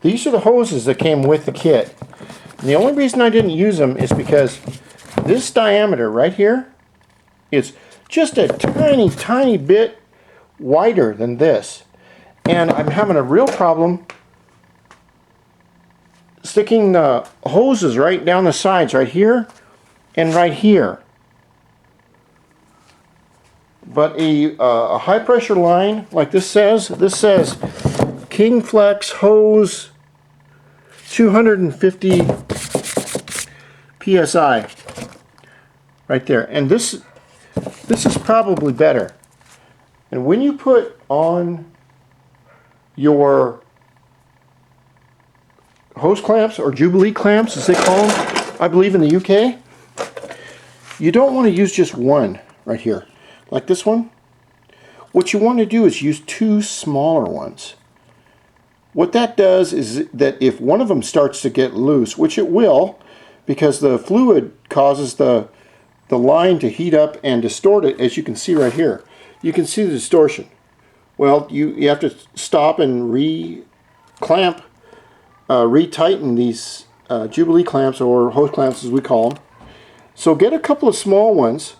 These are the hoses that came with the kit. And the only reason I didn't use them is because this diameter right here is just a tiny, tiny bit wider than this. And I'm having a real problem sticking the hoses right down the sides, right here and right here. But a high pressure line like this says King Flex hose 250 psi right there, and this is probably better. And when you put on your hose clamps, or Jubilee clamps as they call them, I believe in the UK, you don't want to use just one right here like this one. What you want to do is use two smaller ones. What that does is that if one of them starts to get loose, which it will, because the fluid causes the line to heat up and distort it, as you can see right here. You can see the distortion. Well, you have to stop and re-clamp, re-tighten these Jubilee clamps, or hose clamps as we call them. So get a couple of small ones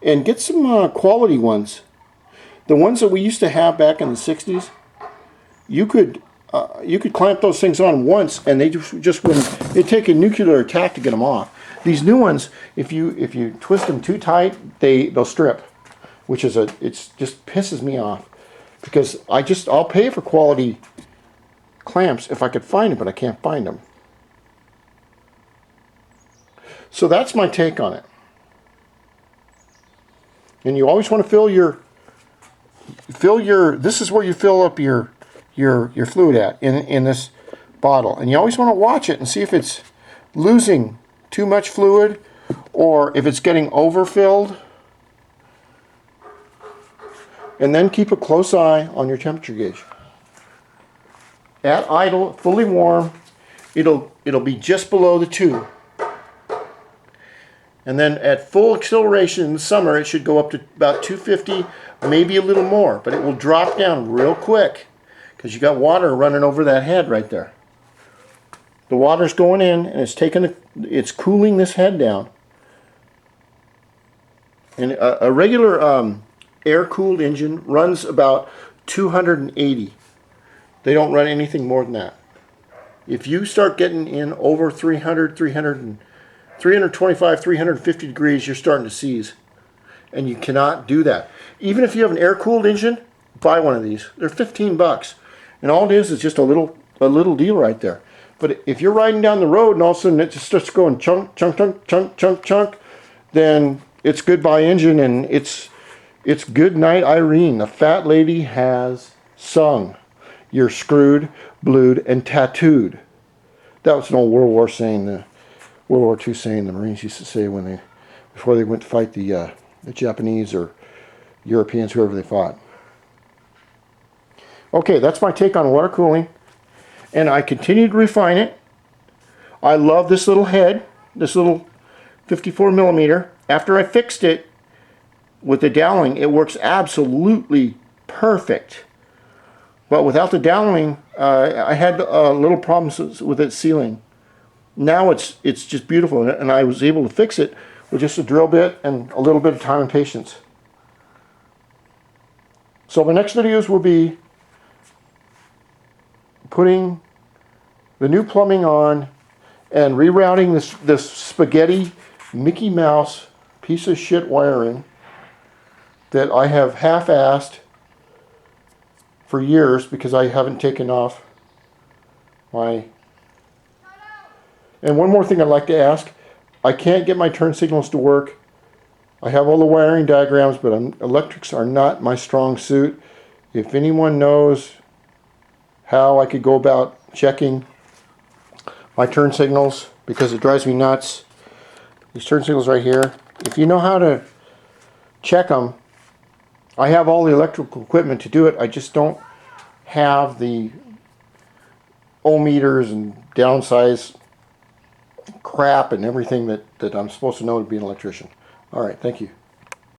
and get some quality ones. The ones that we used to have back in the 60s, you could clamp those things on once and they just wouldn't. It'd take a nuclear attack to get them off. These new ones, if you twist them too tight, they'll strip, which is it just pisses me off, because I'll pay for quality clamps if I could find them, but I can't find them. So that's my take on it. And you always want to fill your this is where you fill up your fluid at in this bottle, and you always want to watch it and see if it's losing too much fluid or if it's getting overfilled. And then keep a close eye on your temperature gauge. At idle, fully warm, it'll be just below the 2. And then at full acceleration in the summer, it should go up to about 250, maybe a little more, but it will drop down real quick because you got water running over that head right there. The water's going in and it's cooling this head down. And a regular air-cooled engine runs about 280. They don't run anything more than that. If you start getting in over 325, 350 degrees, you're starting to seize. And you cannot do that. Even if you have an air-cooled engine, buy one of these. They're 15 bucks. And all it is just a little deal right there. But if you're riding down the road and all of a sudden it just starts going chunk, chunk, chunk, chunk, chunk, chunk, then it's goodbye engine, and it's good night Irene. The fat lady has sung. You're screwed, blued, and tattooed. That was an old World War saying, World War II saying the Marines used to say before they went to fight the Japanese or Europeans, whoever they fought. Okay, that's my take on water cooling, and I continue to refine it. I love this little head, this little 54 millimeter. After I fixed it with the doweling, it works absolutely perfect. But without the doweling, I had little problems with it sealing. Now it's just beautiful, and I was able to fix it with just a drill bit and a little bit of time and patience. So my next videos will be putting the new plumbing on and rerouting this spaghetti Mickey Mouse piece of shit wiring that I have half-assed for years because I haven't taken off my... And one more thing I'd like to ask. I can't get my turn signals to work. I have all the wiring diagrams, but electrics are not my strong suit. If anyone knows how I could go about checking my turn signals, because it drives me nuts. These turn signals right here. If you know how to check them, I have all the electrical equipment to do it. I just don't have the ohmmeters and downsize crap and everything that I'm supposed to know to be an electrician. All right, thank you.